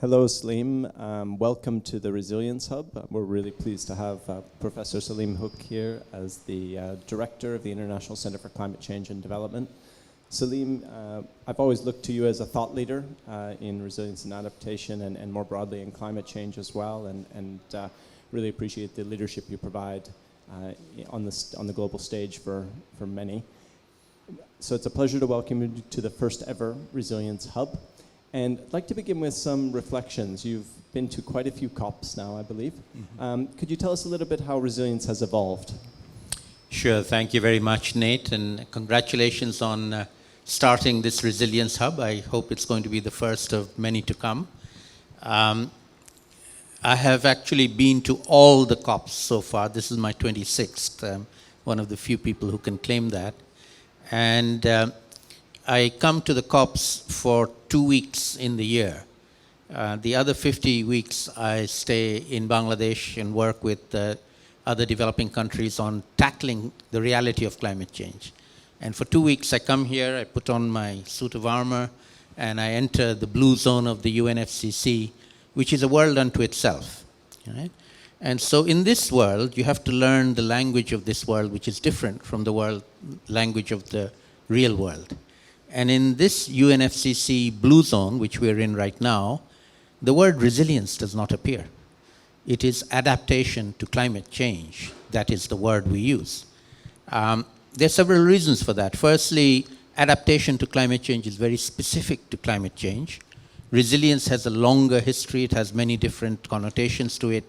Hello, Saleem. Welcome to the Resilience Hub. We're really pleased to have Professor Saleemul Huq here as the Director of the International Center for Climate Change and Development. Saleem, I've always looked to you as a thought leader in resilience and adaptation and more broadly in climate change as well, and really appreciate the leadership you provide on the global stage for many. So it's a pleasure to welcome you to the first ever Resilience Hub. And I'd like to begin with some reflections. You've been to quite a few COPs now, I believe. Mm-hmm. Could you tell us a little bit how resilience has evolved? Sure. Thank you very much, Nate. And congratulations on starting this Resilience Hub. I hope it's going to be the first of many to come. I have actually been to all the COPs so far. This is my 26th. I'm one of the few people who can claim that. And I come to the COPs for 2 weeks in the year. The other 50 weeks I stay in Bangladesh and work with other developing countries on tackling the reality of climate change. And for 2 weeks I come here, I put on my suit of armor, and I enter the blue zone of the UNFCCC, which is a world unto itself. Right? And so in this world, you have to learn the language of this world, which is different from the language of the real world. And in this UNFCCC blue zone, which we're in right now, the word resilience does not appear. It is adaptation to climate change. That is the word we use. There are several reasons for that. Firstly, adaptation to climate change is very specific to climate change. Resilience has a longer history. It has many different connotations to it.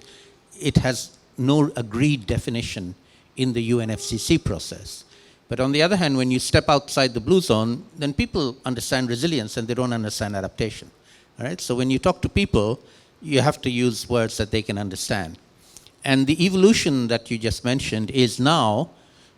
It has no agreed definition in the UNFCCC process. But on the other hand, when you step outside the blue zone, then people understand resilience and they don't understand adaptation. All right? So when you talk to people, you have to use words that they can understand. And the evolution that you just mentioned is now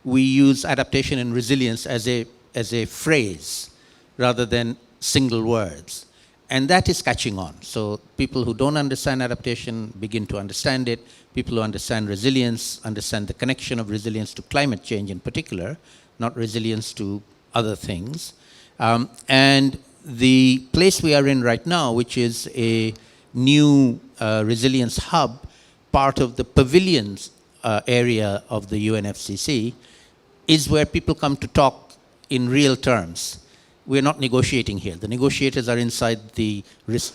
we use adaptation and resilience as a phrase rather than single words. And that is catching on. So people who don't understand adaptation begin to understand it. People who understand resilience understand the connection of resilience to climate change in particular, not resilience to other things. And the place we are in right now, which is a new resilience hub, part of the pavilions area of the UNFCCC, is where people come to talk in real terms. We're not negotiating here. The negotiators are inside the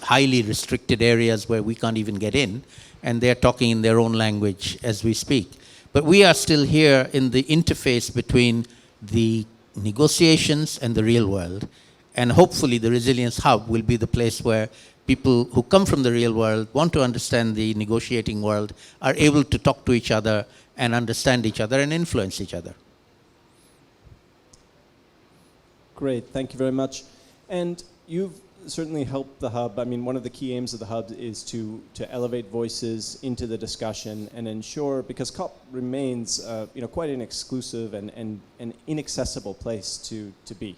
highly restricted areas where we can't even get in, and they're talking in their own language as we speak. But we are still here in the interface between the negotiations and the real world. And hopefully the Resilience Hub will be the place where people who come from the real world, want to understand the negotiating world, are able to talk to each other and understand each other and influence each other. Great, thank you very much. And you've certainly helped the Hub. I mean, one of the key aims of the Hub is to elevate voices into the discussion and ensure, because COP remains quite an exclusive and an inaccessible place to be.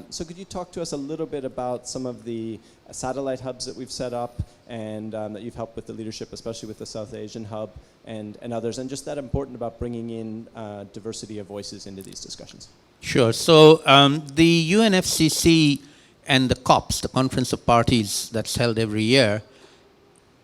So could you talk to us a little bit about some of the satellite hubs that we've set up and that you've helped with the leadership, especially with the South Asian Hub and others, and just that important about bringing in diversity of voices into these discussions? Sure. So the UNFCCC and the COPs, the Conference of Parties that's held every year,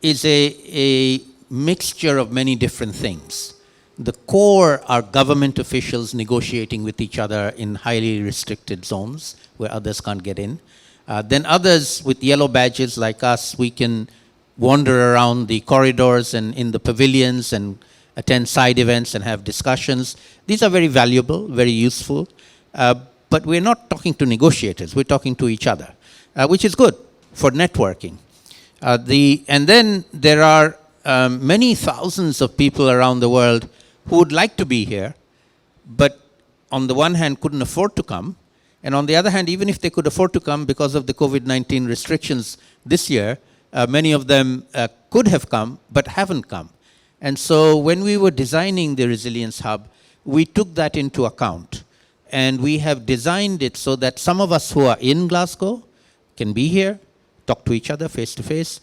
is a mixture of many different things. The core are government officials negotiating with each other in highly restricted zones where others can't get in. Then others with yellow badges like us, we can wander around the corridors and in the pavilions and attend side events and have discussions. These are very valuable, very useful. But we're not talking to negotiators, we're talking to each other, which is good for networking. And then there are many thousands of people around the world who would like to be here, but on the one hand couldn't afford to come, and on the other hand, even if they could afford to come because of the COVID-19 restrictions this year, many of them could have come, but haven't come. And so when we were designing the Resilience Hub, we took that into account. And we have designed it so that some of us who are in Glasgow can be here, talk to each other face to face.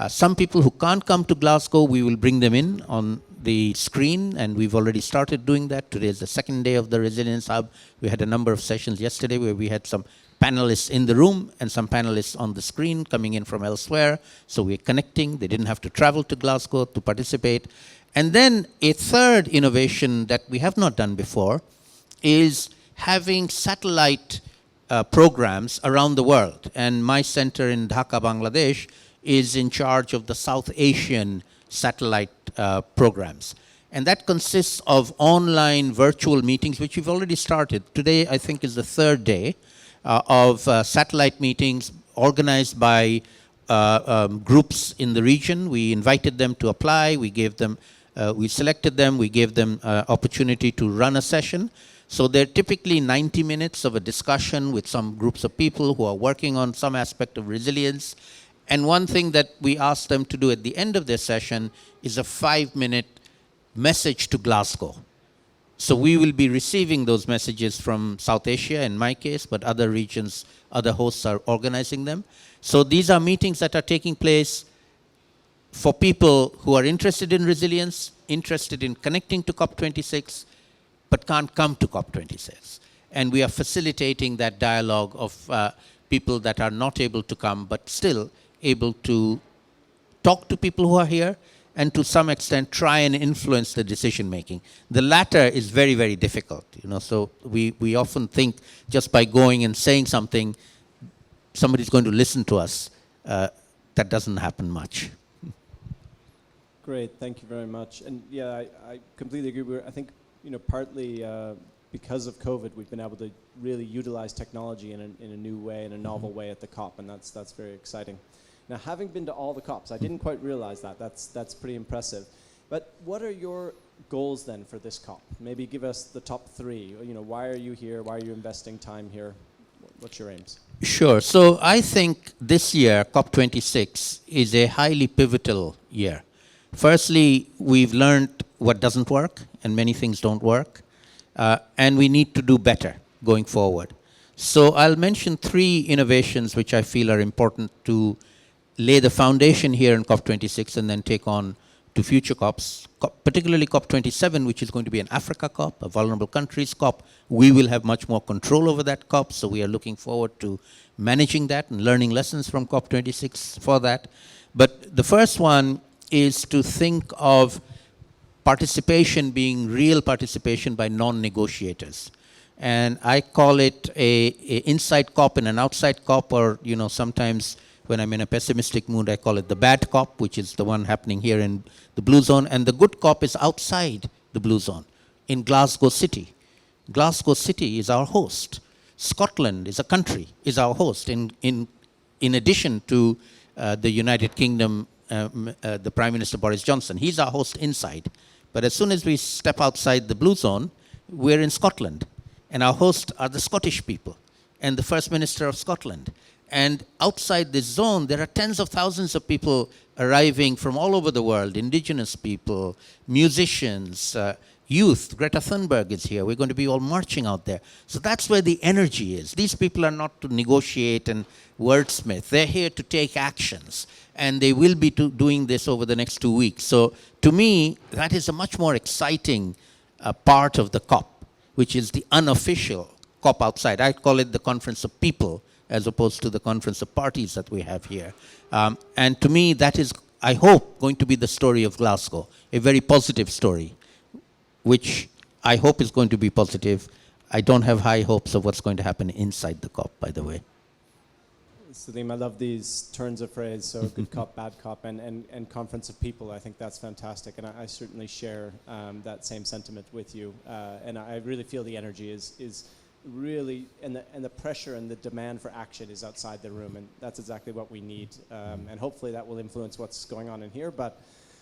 Some people who can't come to Glasgow, we will bring them in on the screen, and we've already started doing that. Today is the second day of the Resilience Hub. We had a number of sessions yesterday where we had some panelists in the room and some panelists on the screen coming in from elsewhere. So we're connecting. They didn't have to travel to Glasgow to participate. And then a third innovation that we have not done before is having satellite programs around the world. And my center in Dhaka, Bangladesh, is in charge of the South Asian satellite programs. And that consists of online virtual meetings, which we've already started. Today, I think, is the third day of satellite meetings organized by groups in the region. We invited them to apply. We gave them, we selected them. We gave them opportunity to run a session. So they're typically 90 minutes of a discussion with some groups of people who are working on some aspect of resilience. And one thing that we asked them to do at the end of their session is a 5-minute message to Glasgow. So we will be receiving those messages from South Asia, in my case, but other regions, other hosts are organizing them. So these are meetings that are taking place for people who are interested in resilience, interested in connecting to COP26, but can't come to COP26. And we are facilitating that dialogue of people that are not able to come, but still able to talk to people who are here, and to some extent try and influence the decision making. The latter is very, very difficult. So we often think just by going and saying something, somebody's going to listen to us. That doesn't happen much. Great, thank you very much. And yeah, I completely agree. I think partly because of COVID, we've been able to really utilize technology in a new way, in a novel way at the COP, and that's very exciting. Now, having been to all the COPs, I didn't quite realize that. That's pretty impressive. But what are your goals then for this COP? Maybe give us the top 3. Why are you here? Why are you investing time here? What's your aims? Sure. So I think this year, COP26, is a highly pivotal year. Firstly, we've learned what doesn't work, and many things don't work. And we need to do better going forward. So I'll mention 3 innovations which I feel are important to lay the foundation here in COP26 and then take on to future COPs, particularly COP27, which is going to be an Africa COP, a vulnerable countries COP. We will have much more control over that COP, so we are looking forward to managing that and learning lessons from COP26 for that. But the first one is to think of participation being real participation by non-negotiators. And I call it a inside COP and an outside COP, or sometimes when I'm in a pessimistic mood, I call it the bad COP, which is the one happening here in the Blue Zone. And the good COP is outside the Blue Zone, in Glasgow City. Glasgow City is our host. Scotland is a country, is our host. In addition to the United Kingdom, the Prime Minister Boris Johnson, he's our host inside. But as soon as we step outside the Blue Zone, we're in Scotland. And our hosts are the Scottish people and the First Minister of Scotland. And outside this zone, there are tens of thousands of people arriving from all over the world, indigenous people, musicians, youth. Greta Thunberg is here. We're going to be all marching out there. So that's where the energy is. These people are not to negotiate and wordsmith. They're here to take actions. And they will be doing this over the next 2 weeks. So to me, that is a much more exciting part of the COP, which is the unofficial COP outside. I call it the Conference of People, as opposed to the Conference of Parties that we have here. And to me, that is, I hope, going to be the story of Glasgow, a very positive story, which I hope is going to be positive. I don't have high hopes of what's going to happen inside the COP, by the way. Saleem, I love these turns of phrase, so good COP, bad COP, and Conference of People. I think that's fantastic, and I certainly share that same sentiment with you. And I really feel the energy is really, and the pressure and the demand for action is outside the room, and that's exactly what we need. And hopefully that will influence what's going on in here, but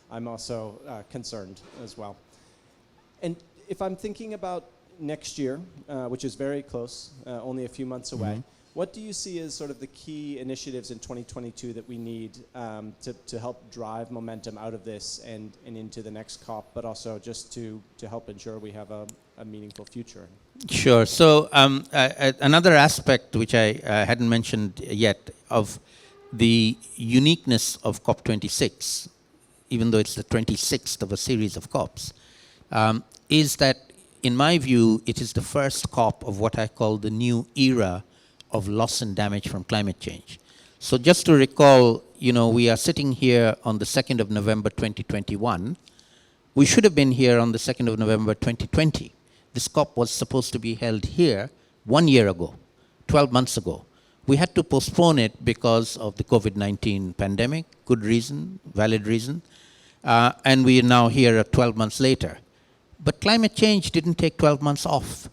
I'm also concerned as well. And if I'm thinking about next year, which is very close, only a few months away, what do you see as sort of the key initiatives in 2022 that we need to help drive momentum out of this and into the next COP, but also just to help ensure we have a meaningful future? Sure. So another aspect which I hadn't mentioned yet of the uniqueness of COP26, even though it's the 26th of a series of COPs, is that, in my view, it is the first COP of what I call the new era of loss and damage from climate change. So just to recall, we are sitting here on the 2nd of November 2021. We should have been here on the 2nd of November 2020. This COP was supposed to be held here 1 year ago, 12 months ago. We had to postpone it because of the COVID-19 pandemic, good reason, valid reason, and we are now here 12 months later. But climate change didn't take 12 months off.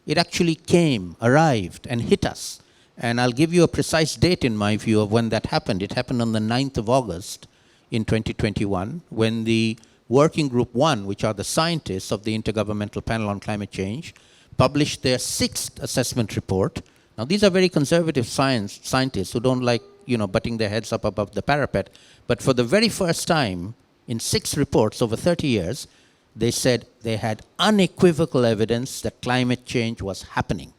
It actually came, arrived, and hit us. And I'll give you a precise date in my view of when that happened. It happened on the 9th of August in 2021, when the Working Group 1, which are the scientists of the Intergovernmental Panel on Climate Change, published their 6th assessment report. Now, these are very conservative scientists who don't like, butting their heads up above the parapet. But for the very first time, in 6 reports over 30 years, they said they had unequivocal evidence that climate change was happening.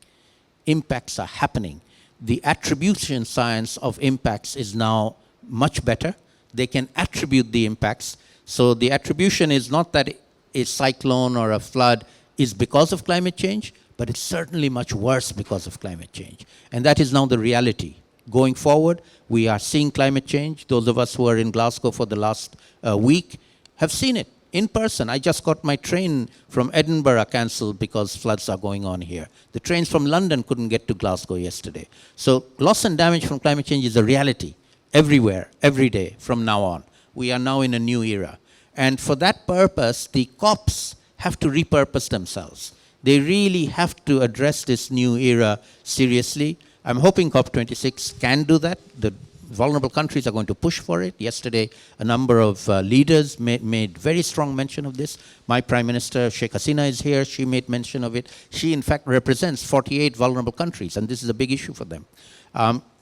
Impacts are happening. The attribution science of impacts is now much better. They can attribute the impacts. So the attribution is not that a cyclone or a flood is because of climate change, but it's certainly much worse because of climate change. And that is now the reality. Going forward, we are seeing climate change. Those of us who are in Glasgow for the last week have seen it in person. I just got my train from Edinburgh cancelled because floods are going on here. The trains from London couldn't get to Glasgow yesterday. So loss and damage from climate change is a reality everywhere, every day from now on. We are now in a new era. And for that purpose, the COPs have to repurpose themselves. They really have to address this new era seriously. I'm hoping COP26 can do that. The vulnerable countries are going to push for it. Yesterday, a number of leaders made very strong mention of this. My Prime Minister, Sheikh Hasina, is here. She made mention of it. She, in fact, represents 48 vulnerable countries, and this is a big issue for them.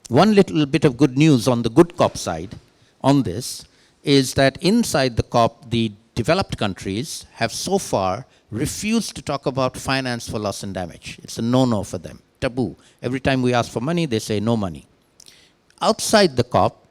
One little bit of good news on the good COP side on this is that inside the COP, the developed countries have so far refused to talk about finance for loss and damage. It's a no-no for them, taboo. Every time we ask for money, they say no money. Outside the COP,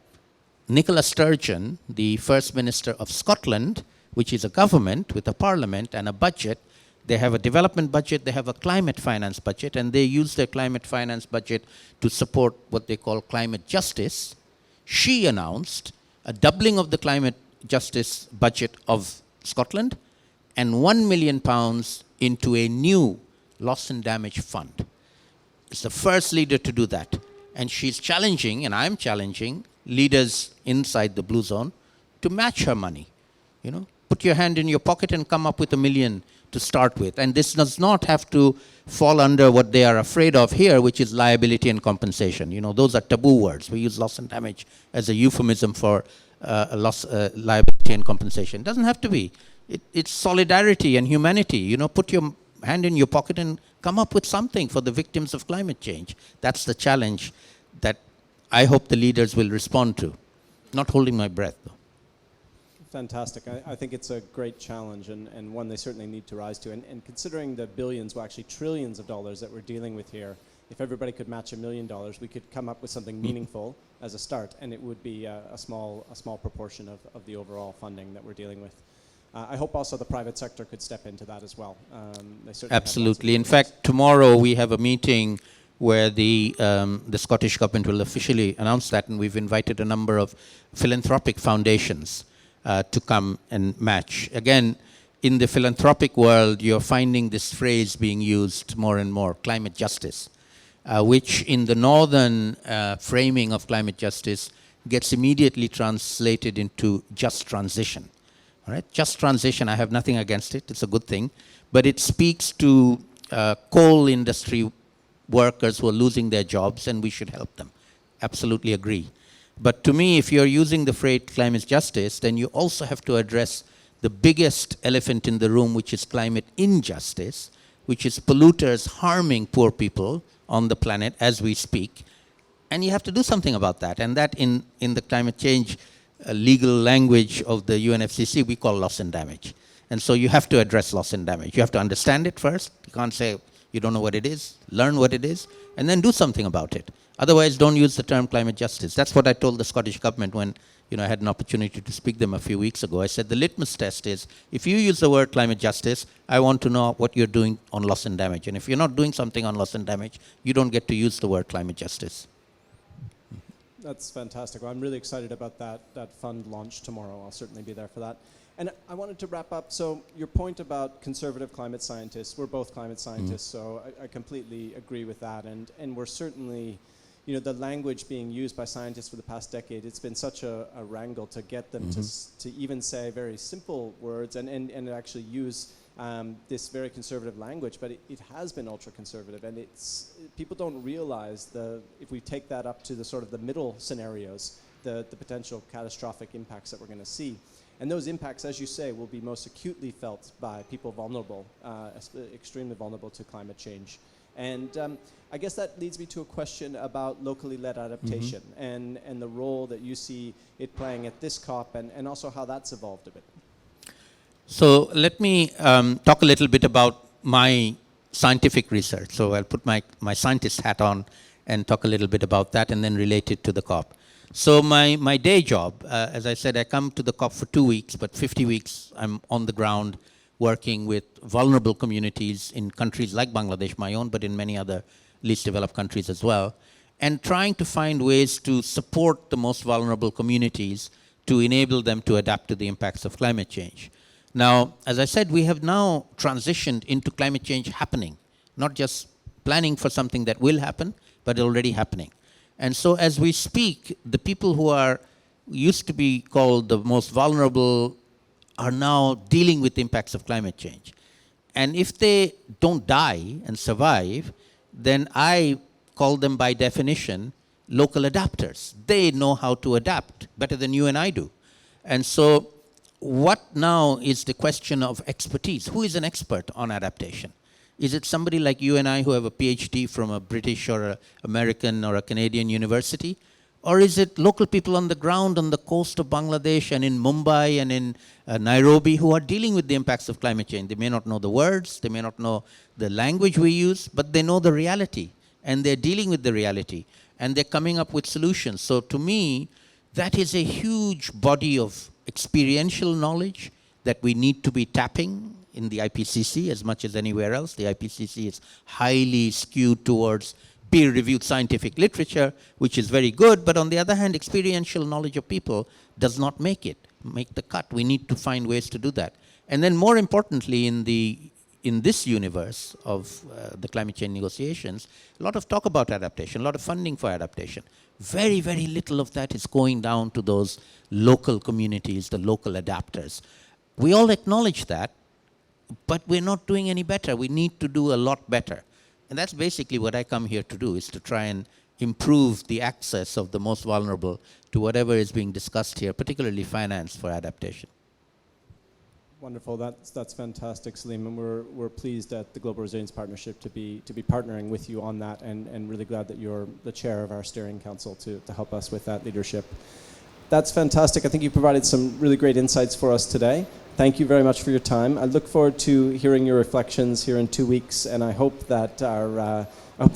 Nicola Sturgeon, the First Minister of Scotland, which is a government with a parliament and a budget, they have a development budget, they have a climate finance budget, and they use their climate finance budget to support what they call climate justice. She announced a doubling of the climate justice budget of Scotland and £1 million into a new loss and damage fund. It's the first leader to do that. And she's challenging, and I'm challenging, leaders inside the Blue Zone to match her money. Put your hand in your pocket and come up with $1 million to start with. And this does not have to fall under what they are afraid of here, which is liability and compensation. Those are taboo words. We use loss and damage as a euphemism for liability and compensation. It doesn't have to be. It's solidarity and humanity. Put your hand in your pocket and come up with something for the victims of climate change. That's the challenge that I hope the leaders will respond to. Not holding my breath, though. Fantastic. I think it's a great challenge and one they certainly need to rise to. And considering the billions, well, actually trillions of dollars that we're dealing with here, if everybody could match $1 million, we could come up with something meaningful as a start, and it would be a small proportion of the overall funding that we're dealing with. I hope also the private sector could step into that as well. Absolutely. In fact, tomorrow we have a meeting where the Scottish Government will officially announce that, and we've invited a number of philanthropic foundations to come and match. Again, in the philanthropic world, you're finding this phrase being used more and more, climate justice, which in the northern framing of climate justice gets immediately translated into just transition. All right? Just transition, I have nothing against it. It's a good thing. But it speaks to coal industry workers who are losing their jobs, and we should help them. Absolutely agree. But to me, if you're using the phrase climate justice, then you also have to address the biggest elephant in the room, which is climate injustice, which is polluters harming poor people on the planet as we speak. And you have to do something about that. And that in the climate change legal language of the UNFCCC, we call loss and damage. And so you have to address loss and damage. You have to understand it first. You can't say, You don't know what it is, learn what it is, and then do something about it. Otherwise, don't use the term climate justice. That's what I told the Scottish government when I had an opportunity to speak to them a few weeks ago. I said the litmus test is, if you use the word climate justice, I want to know what you're doing on loss and damage. And if you're not doing something on loss and damage, you don't get to use the word climate justice. That's fantastic. Well, I'm really excited about that fund launch tomorrow. I'll certainly be there for that. And I wanted to wrap up. So your point about conservative climate scientists, we're both climate scientists, so I completely agree with that. And we're certainly, the language being used by scientists for the past decade, it's been such a wrangle to get them to even say very simple words and actually use this very conservative language, but it has been ultra-conservative, and people don't realize if we take that up to the sort of the middle scenarios, the potential catastrophic impacts that we're going to see. And those impacts, as you say, will be most acutely felt by people vulnerable, extremely vulnerable to climate change. And I guess that leads me to a question about locally led adaptation and the role that you see it playing at this COP, and also how that's evolved a bit. So let me talk a little bit about my scientific research. So I'll put my scientist hat on and talk a little bit about that and then relate it to the COP. So my day job, as I said, I come to the COP for 2 weeks, but 50 weeks I'm on the ground working with vulnerable communities in countries like Bangladesh, my own, but in many other least developed countries as well, and trying to find ways to support the most vulnerable communities to enable them to adapt to the impacts of climate change. Now, as I said, we have now transitioned into climate change happening, not just planning for something that will happen, but already happening. And so as we speak, the people who used to be called the most vulnerable are now dealing with the impacts of climate change. And if they don't die and survive, then I call them by definition local adapters. They know how to adapt better than you and I do. And so what now is the question of expertise? Who is an expert on adaptation? Is it somebody like you and I who have a PhD from a British or an American or a Canadian university? Or is it local people on the ground on the coast of Bangladesh and in Mumbai and in Nairobi who are dealing with the impacts of climate change? They may not know the words, they may not know the language we use, but they know the reality, and they're dealing with the reality, and they're coming up with solutions. So to me, that is a huge body of experiential knowledge that we need to be tapping in the IPCC as much as anywhere else. The IPCC is highly skewed towards peer-reviewed scientific literature, which is very good, but on the other hand, experiential knowledge of people does not make the cut. We need to find ways to do that. And then more importantly, in this universe of the climate change negotiations, a lot of talk about adaptation, a lot of funding for adaptation. Very, very little of that is going down to those local communities, the local adapters. We all acknowledge that, but we're not doing any better. We need to do a lot better. And that's basically what I come here to do, is to try and improve the access of the most vulnerable to whatever is being discussed here, particularly finance for adaptation. Wonderful. That's fantastic, Saleem, and we're pleased at the Global Resilience Partnership to be partnering with you on that, and really glad that you're the chair of our steering council to help us with that leadership. That's fantastic. I think you provided some really great insights for us today. Thank you very much for your time. I look forward to hearing your reflections here in 2 weeks, and I hope that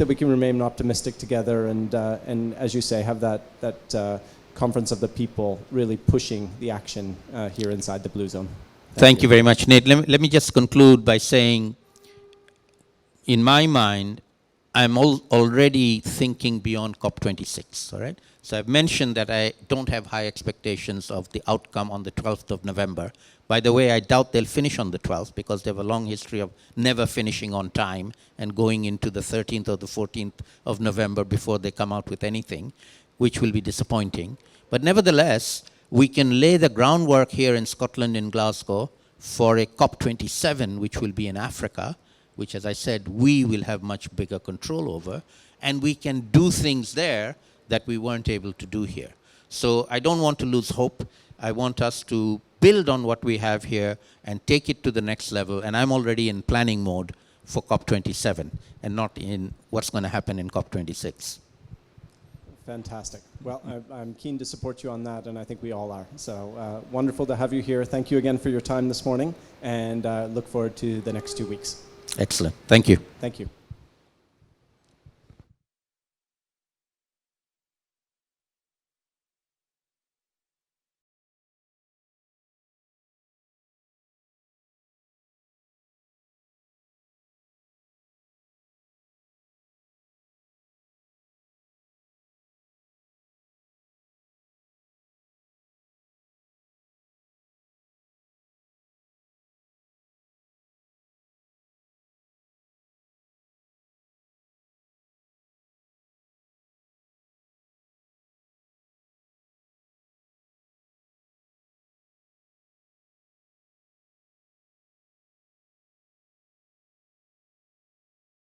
we can remain optimistic together, and as you say, have that conference of the people really pushing the action here inside the Blue Zone. Thank you very much, Nate. Let me just conclude by saying, in my mind, I'm already thinking beyond COP26, all right? So I've mentioned that I don't have high expectations of the outcome on the 12th of November. By the way, I doubt they'll finish on the 12th because they have a long history of never finishing on time and going into the 13th or the 14th of November before they come out with anything, which will be disappointing. But nevertheless, we can lay the groundwork here in Scotland, in Glasgow, for a COP27, which will be in Africa, which, as I said, we will have much bigger control over, and we can do things there that we weren't able to do here. So I don't want to lose hope. I want us to build on what we have here and take it to the next level, and I'm already in planning mode for COP27 and not in what's going to happen in COP26. Fantastic. Well, I'm keen to support you on that, and I think we all are. So wonderful to have you here. Thank you again for your time this morning, and look forward to the next 2 weeks. Excellent. Thank you. Thank you.